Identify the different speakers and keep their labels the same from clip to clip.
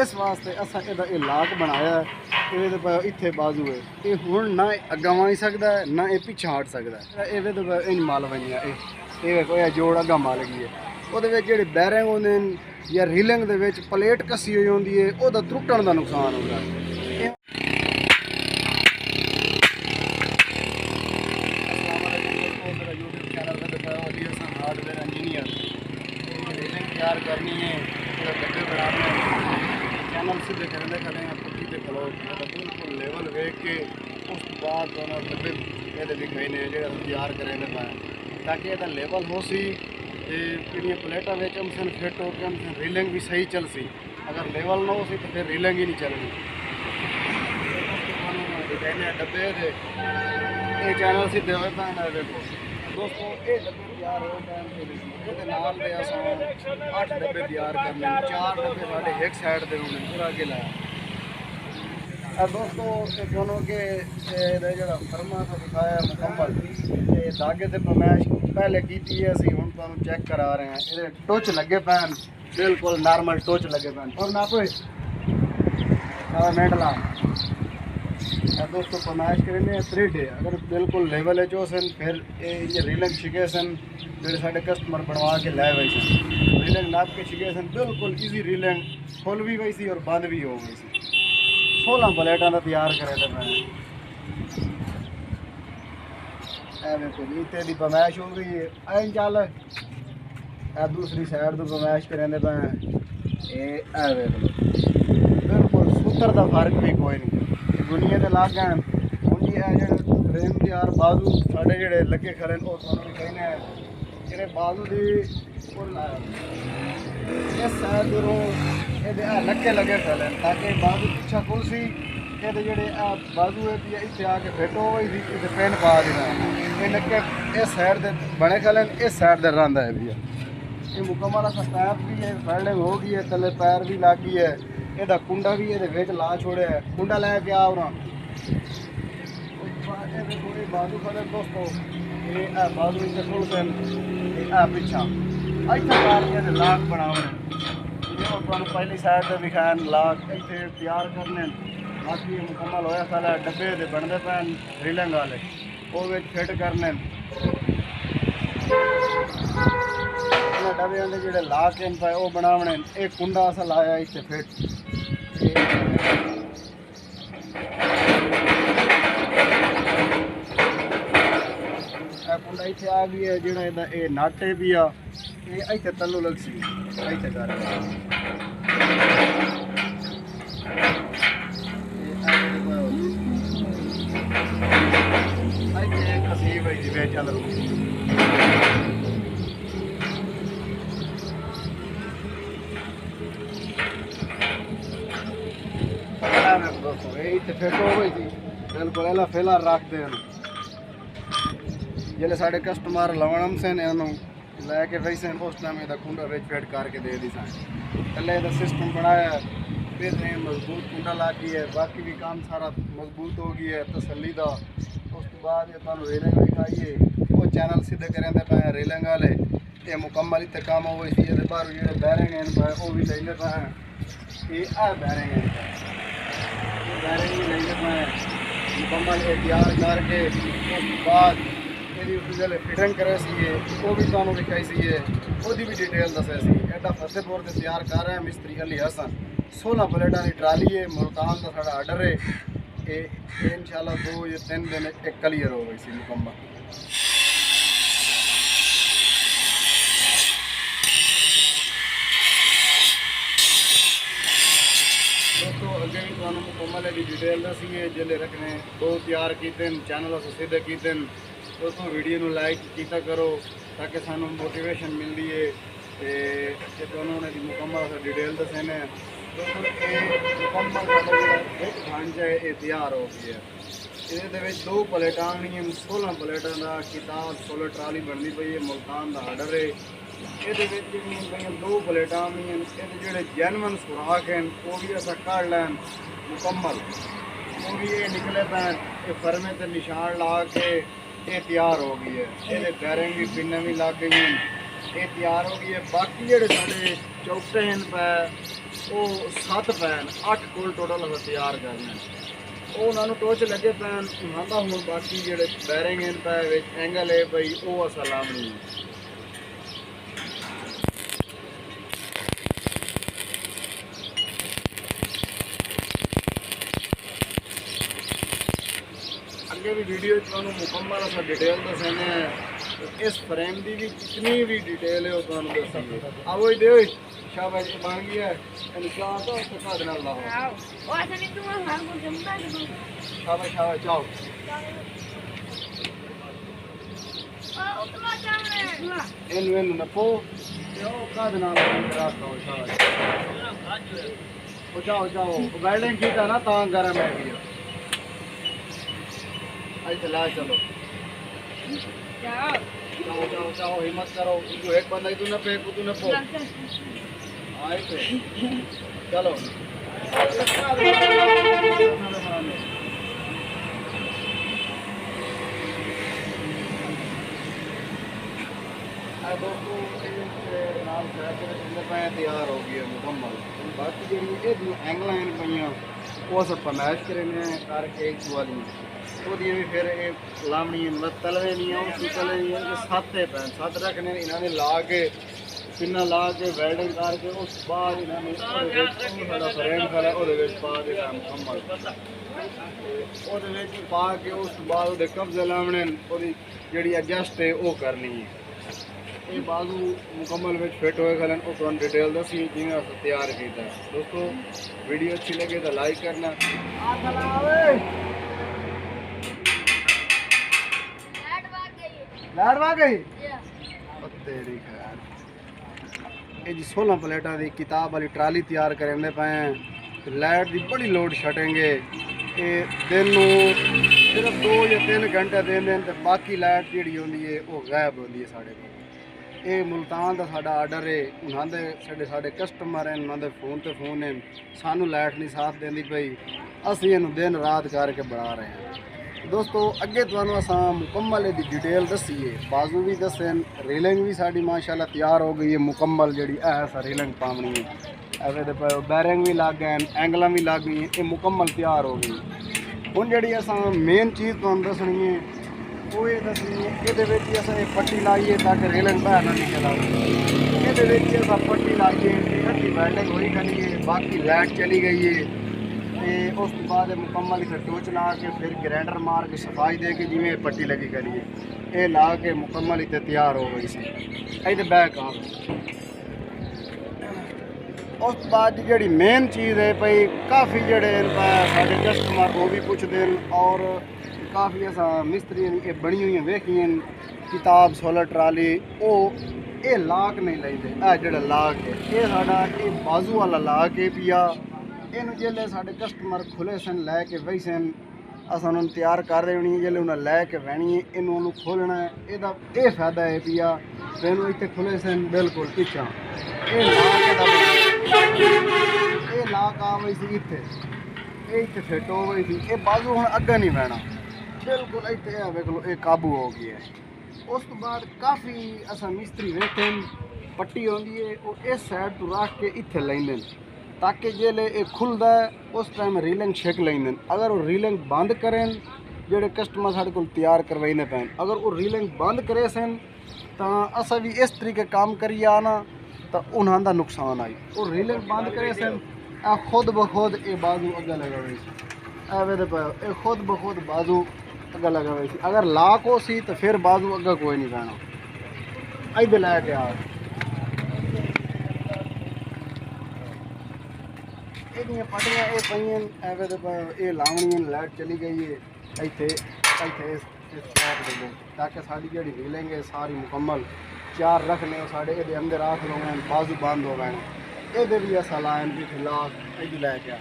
Speaker 1: इस वास्ते असा एदा ये लाक बनाया है। ये इत्थे बाजू है, ये हुण ना अग्गा आई सकता है ना ये पिछा हट सकता है। ये इन माल बनिया ये देखो ये जोड़ अग्गा माल गई है। वो जेह्ड़े बैरिंग होंदे या रीलिंग दे विच प्लेट कसी हुई होंदी है, ओह्दा त्रुट्टण दा नुकसान होंदा है। हार्डवेयर इंजीनियर रीलिंग तैयार करनी है, डब्बे बनाने चैनल सीधे करने खड़े हैं पट्टी से खलो बिल्कुल लेवल वेख के उस बाद दोनों डब्बे ये दिखाई ने जो तैयार करें ताकि यदा लेवल हो सी कि प्लेटा वेचम सन फिट हो के हम रीलिंग भी सही चल सी। अगर लेवल ना हो सी तो फिर रीलिंग ही नहीं चलनी। दिखाने डब्बे ये चैनल सीधे हो देखो दोस्तों, ये डब्बे तैयार हो गए नाल दे असां 8 डब्बे तैयार करने, 4 डब्बे साढ़े एक साइड दे होने पूरा अगे लाया। दोस्तों ये दोनों के जो फर्मा तो दिखाया मुकम्मल ये धागे से फरमाइश पहले की असी हुण तुहानूं चेक करा रहे हैं। ये टुच लगे पैन बिल्कुल नॉर्मल टुच लगे पैन और ना कोई मेंटला दोस्तों फरमाइश करेंगे थ्रेड है। अगर बिल्कुल लेवल है जो सन फिर ये रीलिंग छिके सन जो साढ़े कस्टमर बनवा के लाए हुए सन रीलिंग नाप के छिके सन बिल्कुल ईजी रीलिंग खुल भी गई सी और बंद भी हो गई सी। 16 प्लेटा का तैयार करे थे मैं नीचे की फरमाइश हो गई है। ऐन चल दूसरी साइड तो फरमाइश करें पे बिल्कुल सूत्र का फर्क भी कोई नहीं दुनिया के लाग हैं। हूँ जी जो फ्रेम के यार बाजू साढ़े जोड़े लगे खड़े वो थोड़ा भी कहने जो बाजू की इस साइड ये लक्के लगे खड़े ताकि बाजू पिछा खुल सी ये जोड़े बाजू है इतने आके फिट हो गई थी इतने पेन पा देना ये लक्के इस साइड के बने खड़े इस साइड का रंधा है भैया। ये मुकम्मल असा पैप भी है वेल्डिंग हो गई है थले पैर भी लग गई है। ਇਹਦਾ ਕੁੰਡਾ ਵੀ ਇਹਦੇ ਵਿੱਚ ਲਾ ਛੋੜਿਆ ਹੈ ਕੁੰਡਾ ਲੈ ਕੇ ਆ ਉਹਨਾਂ ਇਹਦੇ ਕੋਈ ਬਾਜ਼ੂ ਖੜੇ ਦੋਸਤੋ ਇਹ ਆ ਬਾਜ਼ੂ ਵਿੱਚ ਖੁੱਲ ਕੇ ਇਹ ਆ ਪਿੱਛਾ ਇੱਥੇ ਕਰਕੇ ਇਹਦੇ ਲਾਕ ਬਣਾਉਣੇ ਜੋ ਤੁਹਾਨੂੰ ਪਹਿਲੀ ਸਾਈਡ ਤੇ ਵਿਖਾਣ ਲਾਕ ਇੱਥੇ ਤਿਆਰ ਕਰਨੇ ਬਾਕੀ ਮੁਕੰਮਲ ਹੋਇਆ ਸਾਰਾ ਡੱਬੇ ਦੇ ਬਣਦੇ ਪੈਣ ਰੀਲਿੰਗ ਵਾਲੇ ਉਹ ਵਿੱਚ ਫਿੱਟ ਕਰਨੇ डब्बे जोड़े ला के पे वो बनावने एक कुंडा असा लाया इतने फिट कुंडा इतने आ गई है जोड़ा ये नाटे भी आ ये इतने तलू लग सी इतने कर कसीब है चल दोस्तों ये फिट हो गई थी बिल्कुल एला फिलहाल रखते हैं जिले साढ़े कस्टमर लवणम से लैके वही सन उस टाइम यदा कुंडा विच फिट करके दे दी सन थले यदा सिस्टम बनाया बेहतरीन मजबूत कुंडा ला गई है। बाकी भी काम सारा मजबूत हो गई है तसली का। उस तो बाद ये तुहानूं रेलिंग दिखाइए वो चैनल सीधे करें पे रेलिंग वाले ये मुकम्मल इतने काम हो गई थी। बाहर जो बैरिंग हैं वो भी लेंगे पे ये बैरिंग है बैरिंग भी लेंगे पे मुकम्मल तैयार करके उस बाद ये फिटिंग करे सी वो भी तुहानूं दिखाई सी वो भी डिटेल दसे सी। एडा फतेहपुर से तैयार कर रहे हैं मिस्त्री अली हसन 16 प्लेटा की ट्राली है मुल्तान का साढ़ा आर्डर है ये इंशाल्लाह 2 या 3 दिन एक क्लियर हो गई सी मुकम्मल। दोस्तों अगे भी तुहानूं मुकम्मल की डिटेल दसी है जिले रखने 2 तैयार किए चैनल अस सीधे किए। दोस्तों वीडियो को लाइक किया करो ताकि सानू मोटिवेशन मिलती है तो उन्होंने मुकम्मल डिटेल दसे ने। दोस्तों मुकम्मल एक ढांचा है ये तैयार हो गई है। ये 2 प्लेटा आनियां 16 प्लेटा का किताब 16 ट्राली बननी पई है मुल्तान का आर्डर है। ये 2 प्लेटा आनियां ये जो जैनवन सुराख हैं वो भी अस कढ़ लैन मुकम्मल वो भी ये निकले पैन ये फरमे से निशान ला के ये तैयार हो गई है। ये बैरिंग भी पिन भी लग गई हैं ये तैयार हो गई है। बाकी जोड़े साढ़े चौकटे हैं पै ਉਹ 7 ਪੈਨ 8 ਕੋਲ ਟੋਟਲ ਅਸੀਂ ਤਿਆਰ ਕਰਨੇ ਉਹ ਉਹਨਾਂ ਨੂੰ ਟੋਚ ਲੱਗੇ ਪੈਨ ਉਹਨਾਂ ਦਾ ਹੁਣ ਬਾਕੀ ਜਿਹੜੇ ਬੈਰਿੰਗ ਹਨ ਪੈ ਵਿੱਚ ਐਂਗਲ ਹੈ ਬਈ ਉਹ ਅਸਾਂ ਲਾਉਣੀ ਅੱਗੇ ਵੀ ਵੀਡੀਓ ਤੁਹਾਨੂੰ ਮੁਕੰਮਲ ਅਸਾਂ ਡਿਟੇਲ ਦੱਸਣੇ इस फ्रेम की भी जितनी भी डिटेल है वो तुहानू दसांगे आओ ही दिओ शाबाश बन गया है निशान तो उसके साथ नाल लाओ ओ ऐसे नहीं तू हां को जमता है शाबाश शाबाश जाओ ओ उतना जाने इन नपो यो काद नाल रास्ता हो शाबाश ओ जाओ वेल्डिंग की ना ता गरम है भी आई चला चलो जाओ हिम्मत करो जो एक बंदा तू न पे तू न पो आए पे चलो तैयार हो गई मुकम्मल बाकी जी एंगल पे वो सब फरमाइश करें करके एक वाली वो भी फिर लावनी तलवे नहीं है उसकी तले नहीं है सत्त पैन सत्त रखने इन्होंने ला के पिन्ना ला के वेल्डिंग करके उस बाद इन्होंने फ्रेम खड़ा पा के मुकम्मल पा के उस बाद कब्जे लावने जी एडजस्ट है वो करनी है ये बाजू मुकम्मल में फिट होए खलन वो तुम डिटेल दसी जिमें अस तैयार किया दोस्तों वीडियो अच्छी लगे तो लाइक करना लाइट आ गई तेरी खैर ये जी 16 प्लेटा की किताब वाली ट्राली तैयार करेंगे पे लाइट की बड़ी लोड छटेंगे ये दिन सिर्फ 2 या 3 घंटे देंगे तो बाकी लाइट जी होंगी है वो गायब होंगी है साढ़े को ये मुल्तान का साडा आर्डर है उन्होंने साढ़े कस्टमर हैं उन्होंने फोन तो फोन है सानू लाइट नहीं साथ देंदी पई असीं इहनूं दिन रात करके बना रहे हैं दोस्तों अगे तुहानूं असां मुकम्मल इहदी डिटेल दसी है बाजू भी दसे रेलिंग भी साडी माशाअल्लाह तैयार हो गई है मुकम्मल जी रेलिंग पावनी है ऐसे तो बैरिंग भी लग गए एंगल भी लग गई ये मुकम्मल तैयार हो गई हुण जी असां मेन चीज़ तुहानूं दसनी है वो ये दसनी है ये पट्टी लाइए ताकि रेलिंग बाहर ना निकल आए ये पट्टी लाइए अद्धी वेल्डिंग हुई खड़ी है बाकी लाइट चली गई है उस बाद मुकम्मल इसे टोच ला के फिर ग्राइंडर मार के सफाई दे के जिमें पट्टी लगी खड़ी है ये ला के मुकम्मल इतने तैयार हो गई सी इधर बैक आ उस बाद जी मेन चीज़ है भाई काफ़ी जड़े साढ़े कस्टमर वो भी पूछते हैं और काफ़ी ऐसा मिस्त्री ये बनी हुई वेखिए किताब सोलर ट्राली वो ये लाक नहीं लेंदे जो लाक है ये साडा ये बाजू वाला लाक है पिया इनू जिले साढ़े कस्टमर खुले सन लैके वही सन अस उन्होंने तैयार कर रहे होनी जिले उन्हें लैके बहनी है इनू खोलना है ये फायदा है पिया इनू इतने खुले सन बिल्कुल पिछा ये लाक आ गई सी इतने ये इतने फिट हो गई थी ये बाजू हम अग्गा नहीं बहना बिल्कुल इतने वेख लो ये काबू हो गया है उस तो बाद काफ़ी असा मिस्त्री वेखे पट्टी आती है वो इस साइड तो रख के इतने लेंदे ताकि जिले ये खुलता है उस टाइम रीलिंग छक लेंदे अगर वो रीलिंग बंद करें जोड़े कस्टमर साढ़े को तैयार करवाइंदे पैन अगर वो रीलिंग बंद करे सन तो असा भी इस तरीके काम करिए आना तो उन्होंने नुकसान आई वो रीलिंग बंद करे सन खुद ब खुद ये बाजू अगर लगा ये खुद ब खुद बाजू अगर लगा हुई अगर लाक हो सी तो फिर बाजू अगर कोई नहीं बहना इधर लैके आ पटियाँ ये पई ये लावनी लाइट चली गई है इतने ताकि साड़ी जी रीलिंग है सारी मुकम्मल चार रखने साढ़े ये अंदर रख लो बाजू बंद हो गए ये भी असा लाइन भी लाक इधर लैके आ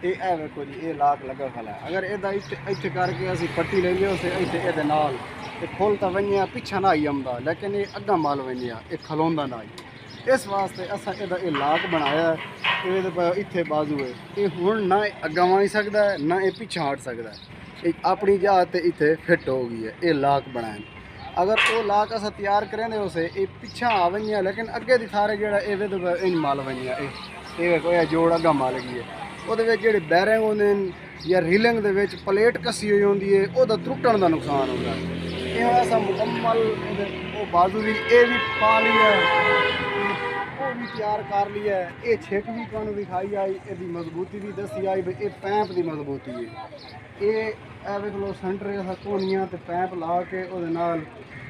Speaker 1: ये वेखो जी ये लाक लगा खला है अगर इतने करके असी पट्टी लेंगे उसे इतने ये खोलता वनिया पिछा ना आई आंदा लेकिन ये अग्गा माल वनिया ये खलोंदा ना आई इस वास्ते असा ये लाक बनाया ये इतने बाजू है ये हुण ना अग्गा आई सकता है ना ये पिछा हट सकता है अपनी जगह ते इतने फिट हो गई है ये लाक बनाए अगर वो ला के अस तैयार करेंगे उसे ये पिछा आ वही लेकिन अगे दी सारे जो इन माल वही ये जोड़ अगा माल गई है वो जो बैरिंग होंगे या रीलिंग के प्लेट कसी हुई होंगी है वो त्रुटन का नुकसान होता है। ये अस मुकम्मल वो बाजू भी ये भी पा ली है वो भी तैयार कर ली है। ये छिक भी तुहानू दिखाई आई ये मजबूती भी दसी आई भाई ये पैंप की मजबूती है। ये वेख लो सेंटर अस धोनिया तो पैंप ला के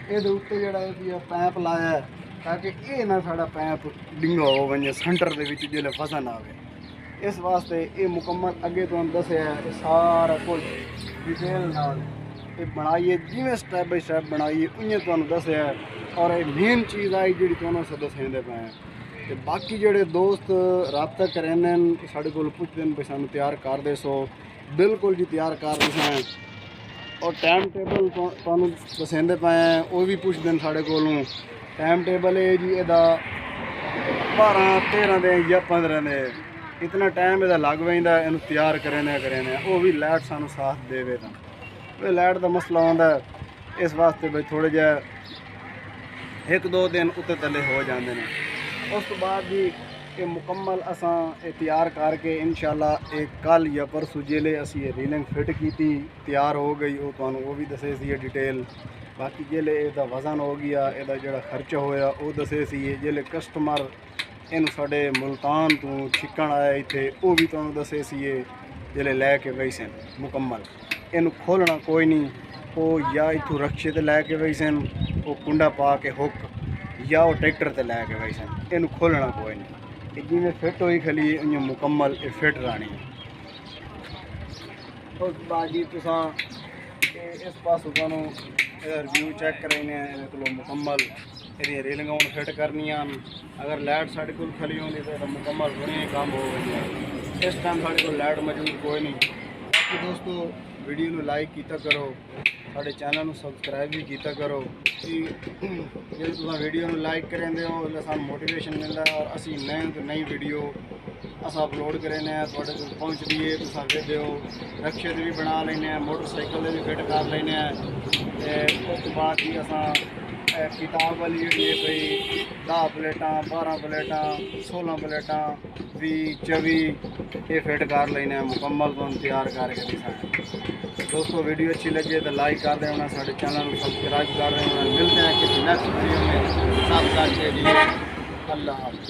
Speaker 1: ये उत्ते जो पैंप लाया है ताकि ये ना साड़ा पैंप डिंगा हो वजे सेंटर के जो फसन आए। इस वास्ते ये मुकम्मल अगे तुहानू दसिया है सारा कुछ डिटेल नाल ये बनाइए जिमें स्टैप बाई स्टैप बनाइए उइयां तुहानू दसिया है। और ये मेन चीज़ आई जी तुहानू अस दसेंदे पे ते बाकी जोड़े दोस्त रबता करेंदे साढ़े कोल पुछदे भी सानू तैयार कर दे सो बिल्कुल जी तैयार कर दें। और टाइम टेबल तुहानू दसेंदे पे हैं वो भी पुछदे साढ़े कोलों। टाइम टेबल है जी एदा 12-13 दिन या 15 दिन इतना टाइम यदा लग पैंदा इनू तैयार करें वो भी लाइट सानू साथ देवे तो लाइट का मसला आता है। इस वास्ते भाई थोड़े जहा 1-2 दिन उत्ते तले हो जाते हैं। उस तो बाद जी ये मुकम्मल असां ये तैयार करके इंशाल्लाह एक कल या परसों जिले असी ये रीलिंग फिट की तैयार हो गई वो तुहानू वो भी दसे सी डिटेल। बाकी जिले इसका वजन हो गया इसका जो खर्चा होया वो दसे सी जिले कस्टमर इन साढ़े मुल्तान तो छिकन आया इतने वो भी तुहानू दसे सी जिले लैके गई सन मुकम्मल। इनू खोलना कोई नहीं वो या इतों रक्शे ते लैके गई सन वो कुंडा पा के हुक या वो ट्रैक्टर ते लैके गई सन इनू खोलना कोई नहीं जिमें फिट हुई खली इं मुकम्मल ये फिट रहनी है। उस बाद जी तुसां इस पासों तुहानू रिव्यू चेक करें को मुकम्मल ये रेलिंग हूँ फिट करनी अगर लाइट साढ़े को खली होंगी तो मुकम्मल बने काम हो गई। इस टाइम साढ़े को लाइट मौजूद कोई नहीं। बाकी दोस्तों वीडियो में लाइक किया करो साढ़े चैनल में सबसक्राइब भी किया करो कि जो तुम वीडियो में लाइक करेंगे हो सू मोटिवेशन मिलता है और असी नए तो नई वीडियो अस अपलोड करें थोड़े तक पहुँचती है तुम वेदे हो रक्शे भी बना लें मोटरसाइकिल भी फिट कर लें। उस बाद ही अस किताब वाली जी भाई 10 प्लेटा 12 प्लेटा 16 प्लेटा 20-24 ये फिट कर लेना मुकम्मल तो तैयार करके दिखा। दोस्तों वीडियो अच्छी लगे तो लाइक कर देना साढ़े चैनल को सब्सक्राइब कर देना। मिलते हैं किसी नेक्स्ट वीडियो में। सब करके जी अल्लाह हाफ़िज़।